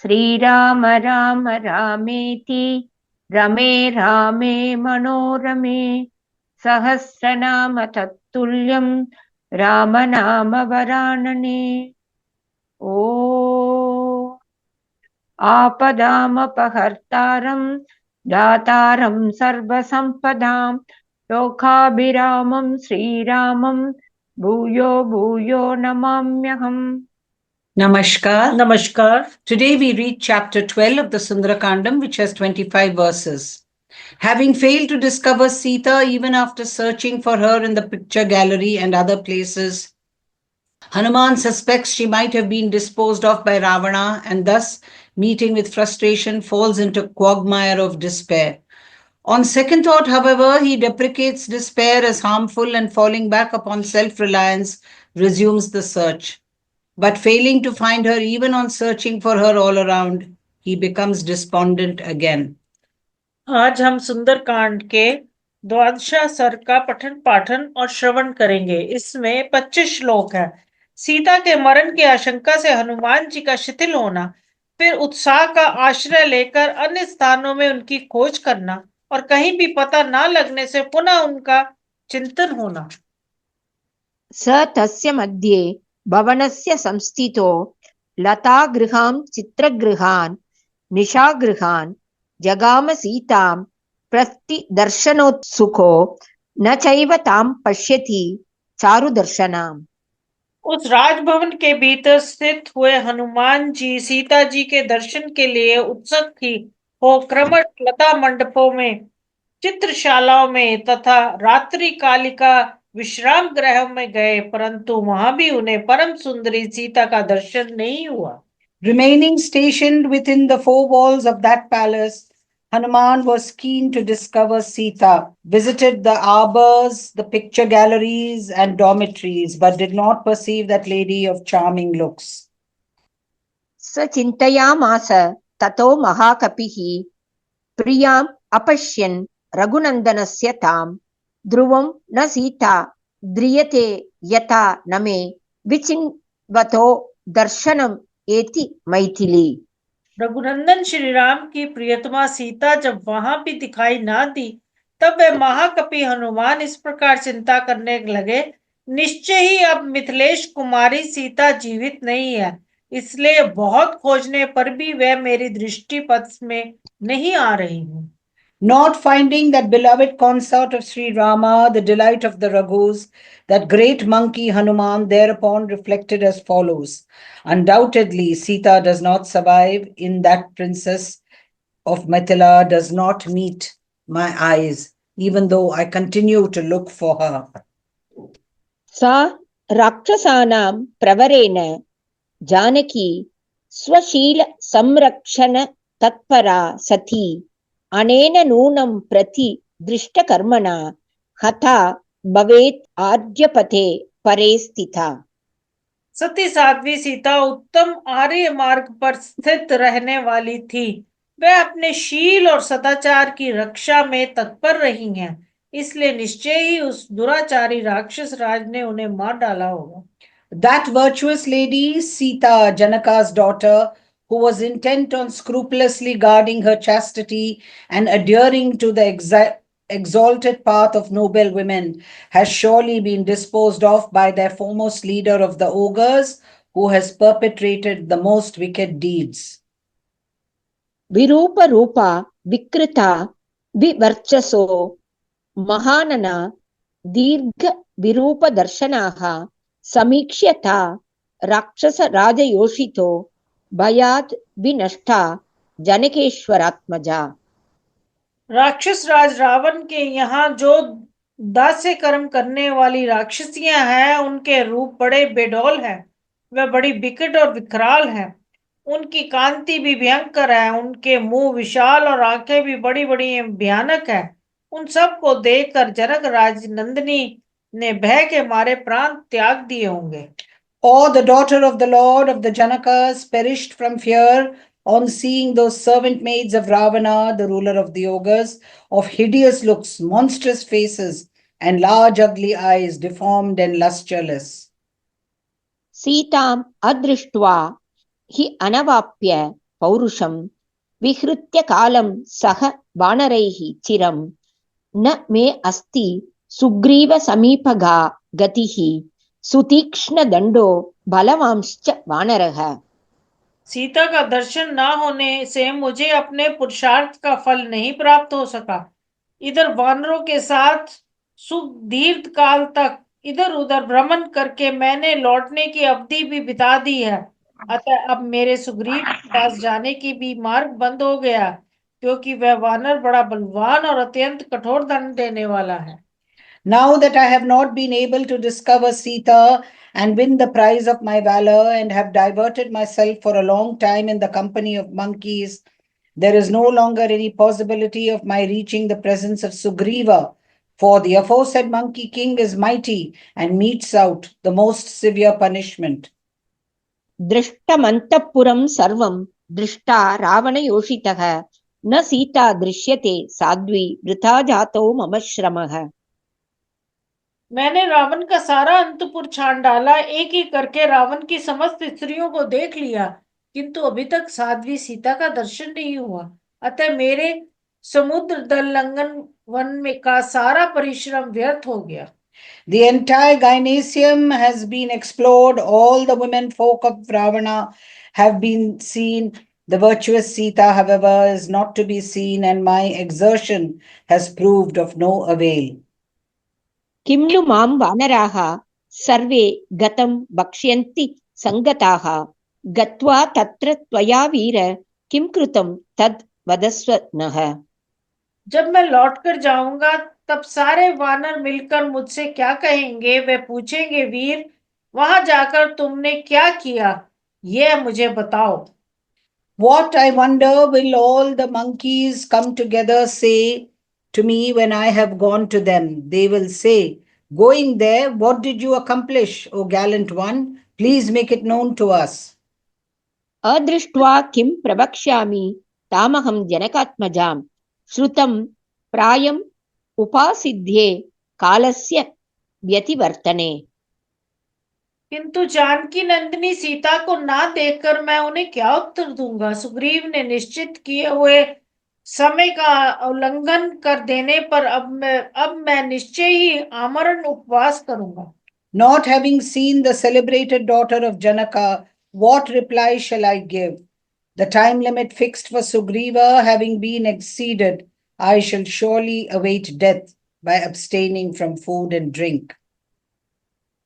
श्रीराम राम रामेति रमे रामे मनोरमे सहस्रनाम तत्तुल्यं रामनाम वरानने। ओ आपदामपहर्तारं दातारं सर्वसम्पदां लोकाभिरामं श्रीरामं भूयो भूयो नमाम्यहम्। Namaskar. Namaskar. Today we read chapter 12 of the Sundarakandam, which has 25 verses. Having failed to discover Sita even after searching for her in the picture gallery and other places, Hanuman suspects she might have been disposed of by Ravana and thus, meeting with frustration, falls into quagmire of despair. On second thought, however, he deprecates despair as harmful and falling back upon self-reliance, resumes the search. But failing to find her even on searching for her all around, he becomes despondent again. आज हम सुंदरकांड के द्वादशा सर्ग का पठन पाठन और श्रवण करेंगे। इसमें 25 श्लोक है। सीता के मरण की आशंका से हनुमान जी का शिथिल होना, फिर उत्साह का आश्रय लेकर अन्य स्थानों में उनकी खोज करना और कहीं भी पता न लगने से पुनः उनका चिंतन होना। स तस्य मध्ये भवनस्य संस्थितो लतागृहां चित्रगृहान् निशागृहान् जगाम सीतां प्रतिदर्शनोत्सुको न चैव तां पश्यति चारुदर्शनाम्। उस राजभवन के भीतर स्थित हुए हनुमान जी सीता जी के दर्शन के लिए उत्सुक ही हो क्रमश लता मंडपों में, चित्रशालाओं में तथा रात्रि कालिका विश्राम गृह में गए, परंतु वहां भी उन्हें परम सुंदरी सीता का दर्शन नहीं हुआ। Remaining stationed within the four walls of that palace, Hanuman was keen to discover Sita, visited the arbors, the picture galleries, and dormitories, but did not perceive that lady of charming looks. स चिन्तयामास ततो महाकपिः प्रियाम् अपश्यन् रघुनन्दनस्य तां ध्रुवं न सीता द्रियते यथा न मे विचिन्वतो दर्शनम् एति मैथिली। रघुनंदन श्री राम की प्रियतमा सीता जब वहां भी दिखाई ना दी, तब वे महाकपि हनुमान इस प्रकार चिंता करने लगे, निश्चय ही अब मिथिलेश कुमारी सीता जीवित नहीं है, इसलिए बहुत खोजने पर भी वह मेरी दृष्टि पथ में नहीं आ रही हूँ। Not finding that beloved consort of Sri Rama, the delight of the Raghus, that great monkey Hanuman thereupon reflected as follows: undoubtedly, Sita does not survive in that princess of Mithila does not meet my eyes, even though I continue to look for her. सा राक्षसानां प्रवरेण जानकी स्वशील संरक्षण तत्परा सती अनेन नूनं प्रति दृष्टकर्मणा हता भवेत् आर्यपथे परे स्थिता। सती साध्वी सीता उत्तम आर्य मार्ग पर स्थित रहने वाली थी। वह अपने शील और सदाचार की रक्षा में तत्पर रही हैं, इसलिए निश्चय ही उस दुराचारी राक्षस राज ने उन्हें मार डाला होगा। That virtuous lady, Sita, Janaka's daughter, who was intent on scrupulously guarding her chastity and adhering to the exalted path of noble women, has surely been disposed of by their foremost leader of the ogres, who has perpetrated the most wicked deeds. विरूप रूपा विकृता विवर्चसो महानना दीर्घ विरूप दर्शनाः समीक्ष्यता राक्षस राजयोषितो भयात् विनष्टा जनकेश्वरात्मजा। राक्षस राज रावण के यहाँ जो दास्य कर्म करने वाली राक्षसियां हैं, उनके रूप बड़े बेडौल हैं, वह बड़ी विकट और विकराल हैं। उनकी कांति भी भयंकर है, उनके मुंह विशाल और आंखें भी बड़ी बड़ी भयानक है। उन सब को देखकर जनक राज नंदिनी ने भय के मारे प्राण त्याग दिए होंगे। Or the daughter of the lord of the Janakas perished from fear on seeing those servant maids of Ravana, the ruler of the ogres, of hideous looks, monstrous faces, and large ugly eyes, deformed and lustreless. सीताम् अदृष्ट्वा हि अनवाप्य पौरुषं विहृत्य कालं सह वानरैः चिरं न मे अस्ति सुग्रीव समीपगा गतिः सुतीक्ष्ण दंडो बलवांश्च वानरः। सीता का दर्शन ना होने से मुझे अपने पुरुषार्थ का फल नहीं प्राप्त हो सका। इधर वानरों के साथ सुदीर्घ काल तक इधर उधर भ्रमण करके मैंने लौटने की अवधि भी बिता दी है। अतः अब मेरे सुग्रीव के पास जाने की भी मार्ग बंद हो गया, क्योंकि वह वानर बड़ा बलवान और अत्यंत कठोर दंड देने वाला है। Now that I have not been able to discover Sita and win the prize of my valor, and have diverted myself for a long time in the company of monkeys, there is no longer any possibility of my reaching the presence of Sugriva, for the aforesaid monkey king is mighty and metes out the most severe punishment. दृष्टमन्तःपुरं सर्वं दृष्टा रावणयोषितः न सीता दृश्यते साध्वी वृथा जातो मम श्रमः। मैंने रावण का सारा अंतपुर छान डाला, एक एक करके रावण की समस्त स्त्रियों को देख लिया, किंतु अभी तक साध्वी सीता का दर्शन नहीं हुआ। अतः मेरे समुद्र दलंघन वन में का सारा परिश्रम व्यर्थ हो गया। The entire Gynaeceum has been explored. All the women folk of Ravana have been seen. The virtuous Sita, however, is not to be seen, and my exertion has proved of no avail. किं नु मां वानराः सर्वे गतं भक्ष्यन्ति संगताः गत्वा तत्र त्वया वीर किं कृतं तद् वदस्व नः। जब मैं लौट कर जाऊंगा तब सारे वानर मिलकर मुझसे क्या कहेंगे? वे पूछेंगे, वीर वहां जाकर तुमने क्या किया, यह मुझे बताओ। What, I wonder, will all the monkeys come together say to me when I have gone to them? They will say, going there, what did you accomplish, O gallant one? Please make it known to us. अदृष्ट्वा किं प्रवक्ष्यामि तामहं जनकात्मजां श्रुतं प्रायम् उपासिध्ये कालस्य व्यतिवर्तने। किंतु जानकी नंदिनी सीता को ना देखकर मैं उन्हें क्या उत्तर दूंगा? सुग्रीव ने निश्चित किए हुए समय का उल्लंघन कर देने पर अब मैं निश्चय ही आमरण उपवास करूंगा। Not having seen the celebrated daughter of Janaka, what reply shall I give? The time limit fixed for Sugriva having been exceeded, I shall surely await death by abstaining from food and drink.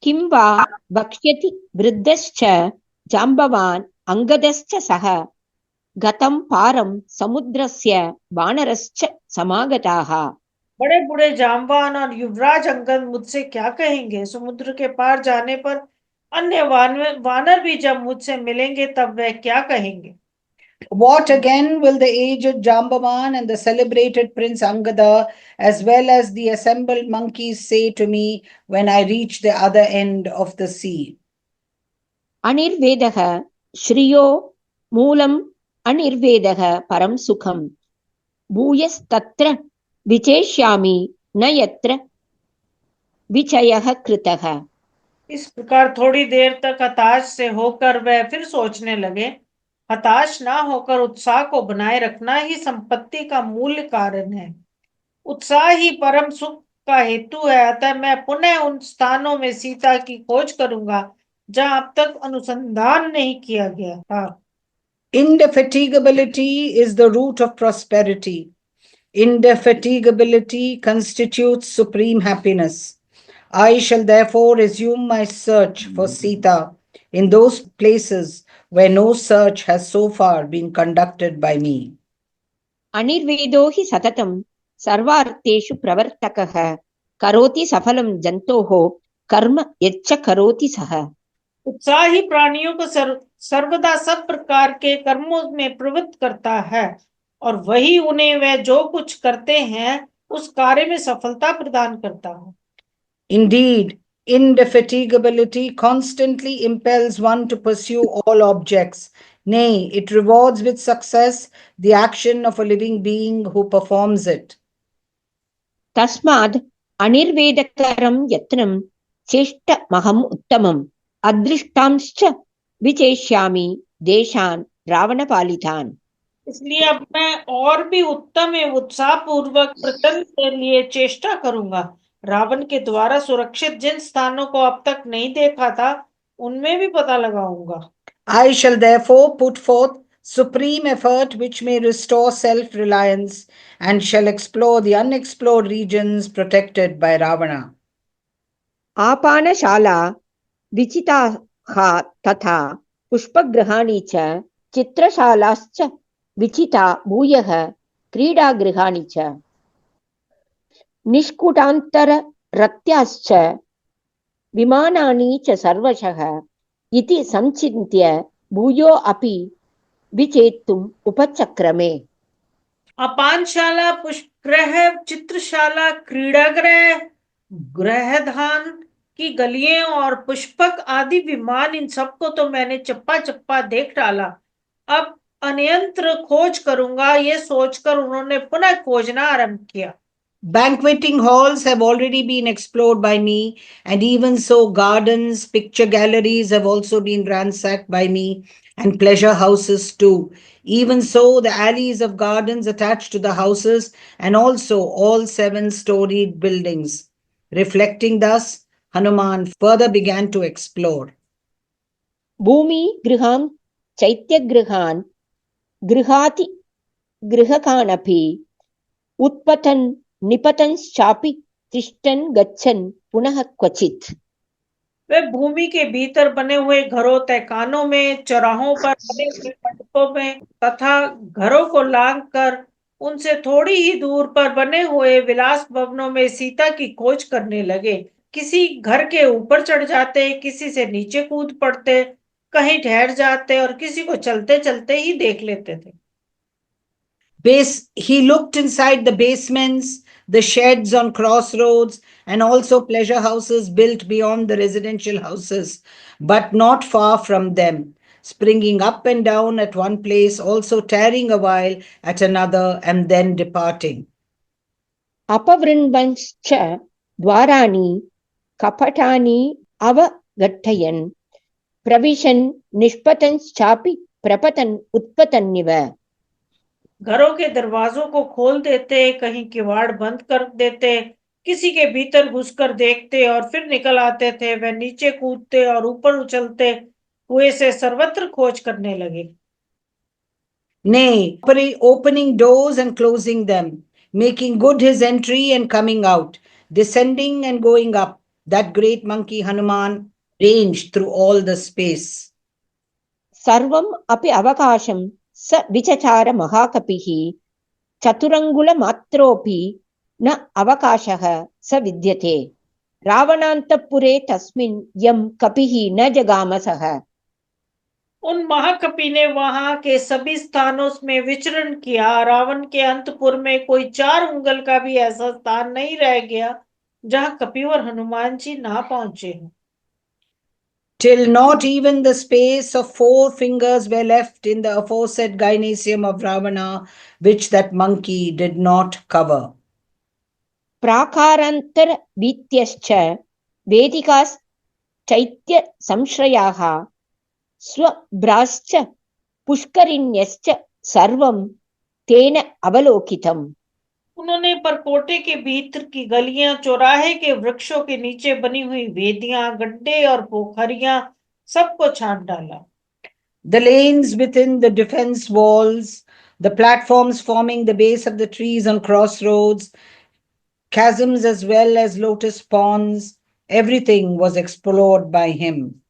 किं वा वक्ष्यति वृद्धश्च जाम्बवान् अंगदश्च सह गतं पारं समुद्रस्य वानरश्च समागताः। बड़े बूढ़े जाम्बान और युवराज अंगद मुझसे क्या कहेंगे? समुद्र के पार जाने पर अन्य वानर भी जब मुझसे मिलेंगे तब वह क्या कहेंगे? What again will the aged Jambavan and the celebrated Prince Angada, as well as the assembled monkeys, say to me when I reach the other end of the sea? अनिर्वेदः श्रियो मूलम् अनिर्वेदः परं सुखं भूयस्तत्र विचेष्यामि न यत्र विचयः कृतः। इस प्रकार थोड़ी देर तक हताश से होकर वह फिर सोचने लगे। हताश ना होकर उत्साह को बनाए रखना ही संपत्ति का मूल कारण है। उत्साह ही परम सुख का हेतु है। अतः मैं पुनः उन स्थानों में सीता की खोज करूंगा जहां अब तक अनुसंधान नहीं किया गया था। Indefatigability is the root of prosperity. Indefatigability constitutes supreme happiness. I shall therefore resume my search for Sita in those places where no search has so far been conducted by me. अनिर्वेदो हि सततं सर्वार्थेषु प्रवर्तकः करोति सफलं जन्तोः कर्म यच्च करोति सः। उत्साह ही प्राणियों को सर्वदा सब प्रकार के कर्मों में प्रवृत्त करता है, और वही उन्हें वह जो कुछ करते हैं उस कार्य में सफलता प्रदान करता है। Indeed, indefatigability constantly impels one to pursue all objects. Nay, it rewards with success the action of a living being who performs it. तस्माद् अनिर्वेदकरं यत्नं चेष्टमहम् उत्तमम् अदृष्टांश्च विचेष्यामि देशान् रावणपालितान्। इसलिए अब मैं और भी उत्तम एवं उत्साहपूर्वक प्रतंत्र के लिए चेष्टा करूंगा। रावण के द्वारा सुरक्षित जिन स्थानों को अब तक नहीं देखा था, उनमें भी पता लगाऊंगा। I shall therefore put forth supreme effort which may restore self-reliance and shall explore the unexplored regions protected by Ravana. आपानशाला विचिताः तथा पुष्पगृहाणि च चित्रशालाश्च विचिता भूयः क्रीडागृहाणि च निष्कुटान्तररत्याश्च विमानानि च सर्वशः इति संचिन्त्य भूयो अपि विचेत्तुम् उपचक्रमे। अपानशाला, पुष्पगृह, चित्रशाला, क्रीड़ागृह, गृहधान की गलियां और पुष्पक आदि विमान, इन सबको तो मैंने चप्पा चप्पा देख डाला। अब अन्यंत्र खोज करूंगा, ये सोचकर उन्होंने पुनः खोजना आरंभ किया। Banqueting halls have already been explored by me, and even so, gardens, picture galleries have also been ransacked by me, and pleasure houses too. Even so, the alleys of gardens attached to the houses, and also all 7-storied buildings. Reflecting thus, Hanuman further began to explore. भूमि गृहां चैत्यगृहान् गृहाति गृहकानपि उत्पतन् निपतंश्चापि तिष्ठन् गच्छन् पुनः क्वचित्। वे भूमि के भीतर बने हुए घरों, तहखानों में, चौराहों पर बने हुए मंडपों में तथा घरों को लांघ कर उनसे थोड़ी ही दूर पर बने हुए विलास भवनों में सीता की खोज करने लगे। किसी घर के ऊपर चढ़ जाते, किसी से नीचे कूद पड़ते, कहीं ठहर जाते और किसी को चलते चलते ही देख लेते थे। He looked inside the basements, the sheds on crossroads, and also pleasure houses built beyond the residential houses, but not far from them, springing up and down at one place, also tarrying a while at another, and then departing. अपवृण्वंश्च द्वाराणि कपटानि अवघट्टयन् प्रविशन् निष्पतंश्चापि प्रपतन् उत्पतन्निव। घरों के दरवाजों को खोल देते, कहीं किवाड़ बंद कर देते, किसी के भीतर घुसकर देखते और फिर निकल आते थे। वह नीचे कूदते और ऊपर उछलते हुए से सर्वत्र खोज करने लगे। Nay, opening doors and closing them, making good his entry and coming out, descending and going up, that great monkey Hanuman ranged through all the space. सर्वम् अपि अवकाशं स विचचार महाकपिः चतुरङ्गुलमात्रोऽपि न अवकाशः स विद्यते। रावणान्तःपुरे तस्मिन् यं कपिः न जगामसः। उन महाकपि ने वहां के सभी स्थानों में विचरण किया। रावण के अंतपुर में कोई 4 उंगल का भी ऐसा स्थान नहीं रह गया जहां कपिवर हनुमान जी ना पहुंचे हों। Till not even the space of 4 fingers were left in the aforesaid gymnasium of Ravana, which that monkey did not cover. प्राकारान्तर वीत्यश्च वेदिकाश्चैत्य संश्रयाः स्वभ्राश्च पुष्करिण्यश्च सर्वं तेन अवलोकितम्। उन्होंने परकोटे के भीतर की गलियां, चौराहे के वृक्षों के नीचे बनी हुई वेदियां, गड्ढे और पोखरियां सबको छान डाला। The lanes within the defense walls, the platforms forming the base of the trees on crossroads, chasms as well as lotus ponds, everything was explored by him.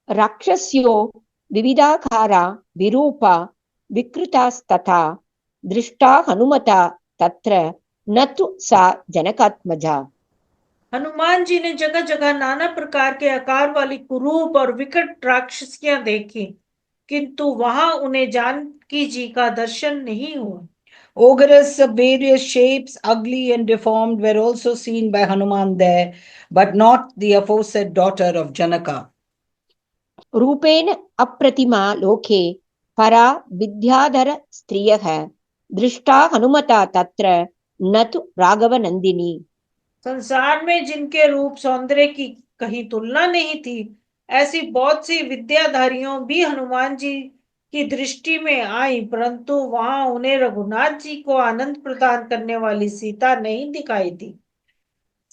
राक्षस्यो विविधाकारा विरूपा विकृतास्तथा दृष्टा हनुमता तत्र न तु सा जनकात्मजा। हनुमान जी ने जगह जगह नाना प्रकार के आकार वाली कुरूप और विकट राक्षसियां देखी, किंतु वहां उन्हें जानकी जी का दर्शन नहीं हुआ। Ogres of various shapes, ugly and deformed, were also seen by Hanuman there, but not the aforesaid daughter of Janaka. रूपेण अप्रतिमा लोके परा विद्याधर स्त्रियः दृष्टा हनुमता तत्र न तु राघवनंदिनी। संसार में जिनके रूप सौंदर्य की कहीं तुलना नहीं थी, ऐसी बहुत सी विद्याधारियों भी हनुमान जी की दृष्टि में आई, परंतु वहां उन्हें रघुनाथ जी को आनंद प्रदान करने वाली सीता नहीं दिखाई दी।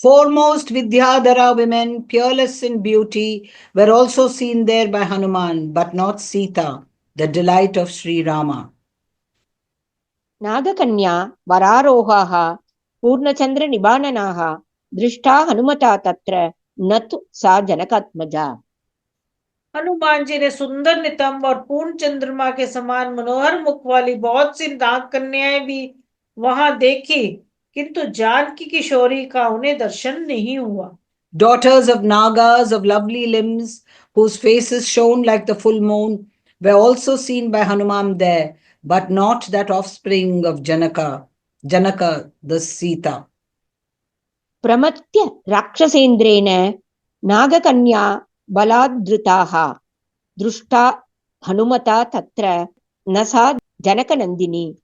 Foremost Vidyadhara women, peerless in beauty, were also seen there by Hanuman, but not Sita, the delight of Sri Rama. नागकन्या वरारोहाः पूर्णचन्द्रनिबाणनाः दृष्टा हनुमता तत्र न तु सा जनकात्मजा। हनुमान जी ने सुंदर नितंब और पूर्ण चंद्रमा के समान मनोहर मुख वाली बहुत सी नाग कन्याएं भी वहां देखी, किंतु जानकी किशोरी का उन्हें दर्शन नहीं हुआ। Daughters of Nagas of lovely limbs, whose faces shone like the full moon, were also seen by Hanuman there, but not that offspring of Janaka the Sita. प्रमत्य राक्षसेन्द्रेण नागकन्या बलाद्धृताः दृष्टा हनुमता तत्र न सा जनकनंदिनी।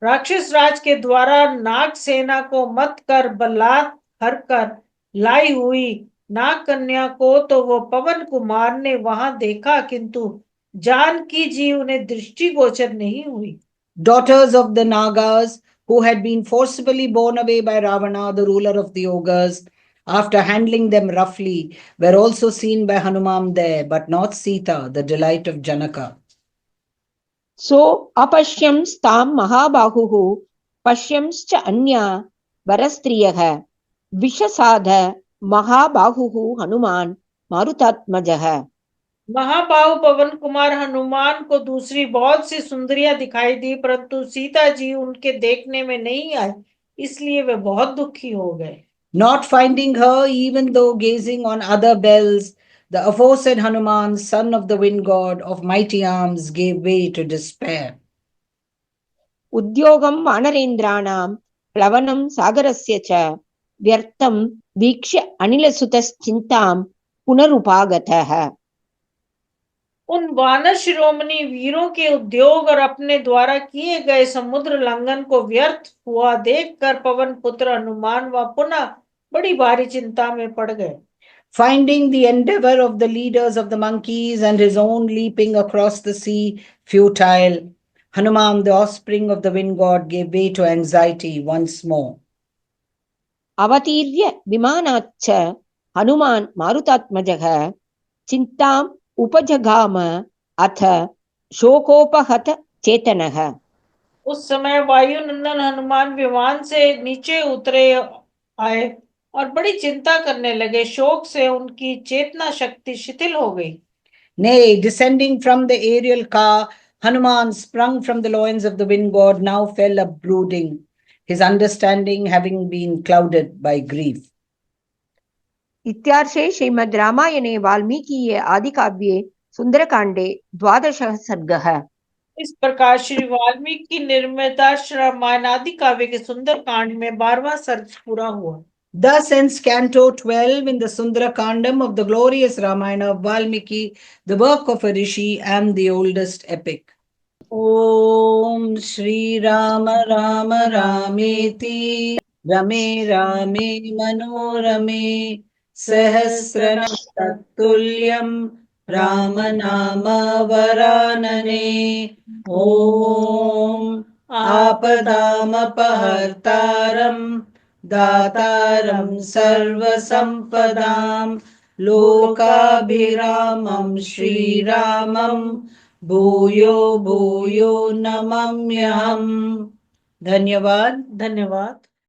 राक्षस राज के द्वारा नाग सेना को मत कर बलात् हर कर लाई हुई नाग कन्या को तो वो पवन कुमार ने वहां देखा, किंतु जानकी जी उन्हें दृष्टिगोचर नहीं हुई। Daughters of the Nagas, who had been forcibly borne away by Ravana, the ruler of the ogres, after handling them roughly, were also seen by Hanuman there, but not Sita, the delight of Janaka. सो अपश्यंस्तां महाबाहुः पश्यंश्च अन्या वरस्त्रियः विषसाध महाबाहुः हनुमान मारुतात्मजः। महाबाहु पवन कुमार हनुमान को दूसरी बहुत सी सुंदरियां दिखाई दी, परंतु सीता जी उनके देखने में नहीं आई, इसलिए वे बहुत दुखी हो गए। Not finding her, even though gazing on other belles, the aforesaid Hanuman, son of the wind god of mighty arms, gave way to despair. उद्योगं वानरेन्द्राणां प्लवनं सागरस्य च व्यर्थं वीक्ष्य अनिलसुतश्चिन्तां पुनरुपागतः। उन वानर शिरोमणि वीरों के उद्योग और अपने द्वारा किए गए समुद्र लंघन को व्यर्थ हुआ देखकर पवन पुत्र हनुमान व पुनः बड़ी भारी चिंता में पड़ गए। Finding the endeavor of the leaders of the monkeys and his own leaping across the sea futile, Hanuman, the offspring of the wind god, gave way to anxiety once more. अवतीर्य विमानाच्च Hanuman मारुतात्मजः चिन्ताम् उपजगाम अथ शोकोपहत चेतनः। उस समय वायु नंदन हनुमान विमान से नीचे उतरे आए और बड़ी चिंता करने लगे। शोक से उनकी चेतना शक्ति शिथिल हो गई। Nay, descending from the aerial car, Hanuman, sprung from the loins of the wind god, now fell a brooding, his understanding having been clouded by grief. इत्यार्षे श्रीमद् रामायणे वाल्मीकीये आदिकाव्ये सुन्दरकाण्डे 12 सर्गः। इस प्रकार श्री वाल्मीकि निर्मित रामायण आदि काव्य के सुंदर कांड में 12वां सर्ग पूरा हुआ। Thus ends Canto 12 in the Sundarakandam of the glorious Ramayana of Valmiki, the work of a rishi and the oldest epic. Om Shri Rama Rama Rameti Rame Rame Manorame Sahasranam Tulyam Rama Nama Varanane Om Apadam Apahartaram Dataram Sarvasampadam Lokabhiramam Shri Ramam Bhuyo Bhuyo Namamyaham. Dhanyavad. धन्यवाद।